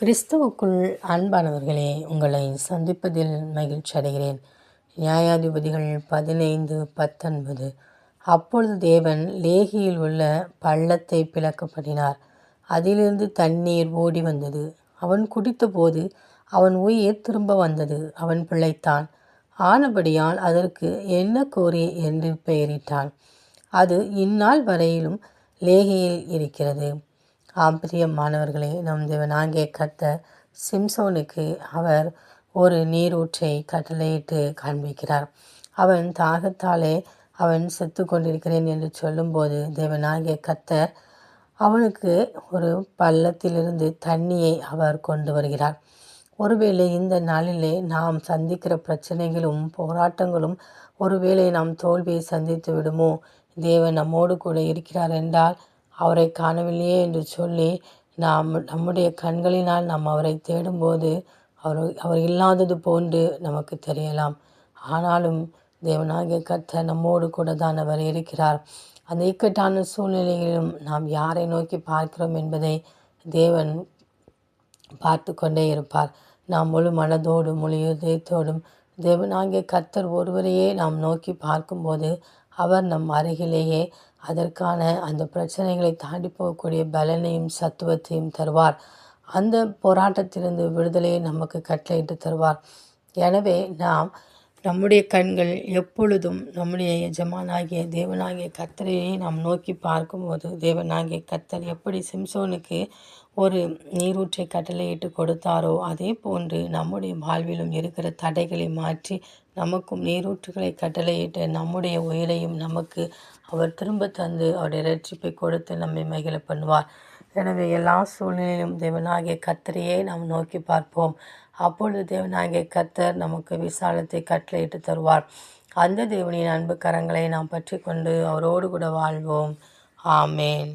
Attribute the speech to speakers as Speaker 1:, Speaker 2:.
Speaker 1: கிறிஸ்துவுக்குள் அன்பானவர்களே, உங்களை சந்திப்பதில் மகிழ்ச்சி அடைகிறேன். நியாயாதிபதிகள் 15:19. அப்பொழுது தேவன் லேகியில் உள்ள பள்ளத்தை பிளக்கப்படினார். அதிலிருந்து தண்ணீர் ஓடி வந்தது. அவன் குடித்தபோது அவன் உயிர் திரும்ப வந்தது. அவன் பிழைத்தான். ஆனபடியால் அதற்கு எண்ணக்கோரே என்று பெயரிட்டான். அது இந்நாள் வரையிலும் லேகியில் இருக்கிறது. பிரியமானவர்களே, நம் தேவனாகிய கர்த்தர் சிம்சோனுக்கு அவர் ஒரு நீரூற்றை கட்டளையிட்டு காண்பிக்கிறார். அவன் தாகத்தாலே அவன் செத்து கொண்டிருக்கிறேன் என்று சொல்லும்போது தேவனாகிய கர்த்தர் அவனுக்கு ஒரு பள்ளத்திலிருந்து தண்ணியை அவர் கொண்டு வருகிறார். ஒருவேளை இந்த நாளிலே நாம் சந்திக்கிற பிரச்சனைகளும் போராட்டங்களும் ஒருவேளை நாம் தோல்வியை சந்தித்து விடுமோ, தேவன் நம்மோடு கூட இருக்கிறார் என்றால் அவரை காணவில்லையே என்று சொல்லி நம்முடைய கண்களினால் நாம் அவரை தேடும்போது அவர் இல்லாதது போன்று நமக்கு தெரியலாம். ஆனாலும் தேவனாகிய கர்த்தர் நம்மோடு கூட தான் அவர் இருக்கிறார். அந்த இக்கட்டான சூழ்நிலைகளிலும் நாம் யாரை நோக்கி பார்க்கிறோம் என்பதை தேவன் பார்த்து கொண்டே இருப்பார். நாம் முழு மனதோடும் முழு இதயத்தோடும் தேவனாகிய கர்த்தர் ஒருவரையே நாம் நோக்கி பார்க்கும்போது அவர் நம் அருகிலேயே அதற்கான அந்த பிரச்சனைகளை தாண்டி போகக்கூடிய பலனையும் சத்துவத்தையும் தருவார். அந்த போராட்டத்திலிருந்து விடுதலையை நமக்கு கட்டளையிட்டு தருவார். எனவே நாம் நம்முடைய கண்கள் எப்பொழுதும் நம்முடைய எஜமானாகிய தேவனாகிய கர்த்தரையே நாம் நோக்கி பார்க்கும்போது தேவனாகிய கர்த்தர் எப்படி சிம்சோனுக்கு ஒரு நீரூற்றை கட்டளையிட்டு கொடுத்தாரோ அதே போன்று நம்முடைய வாழ்விலும் இருக்கிற தடைகளை மாற்றி நமக்கும் நீரூற்றுகளை கட்டளையிட்டு நம்முடைய உயிரையும் நமக்கு அவர் திரும்ப தந்து அவருடைய இரட்சிப்பை கொடுத்து நம்மை மகிழ பண்ணுவார். எனவே எல்லா சூழ்நிலையிலும் தேவனாகிய கர்த்தரையே நாம் நோக்கி பார்ப்போம். அப்பொழுது தேவனாகிய கர்த்தர் நமக்கு விசாலத்தை கட்டளையிட்டு தருவார். அந்த தேவனின் அன்பு கரங்களை நாம் பற்றி கொண்டு அவரோடு கூட வாழ்வோம். ஆமேன்.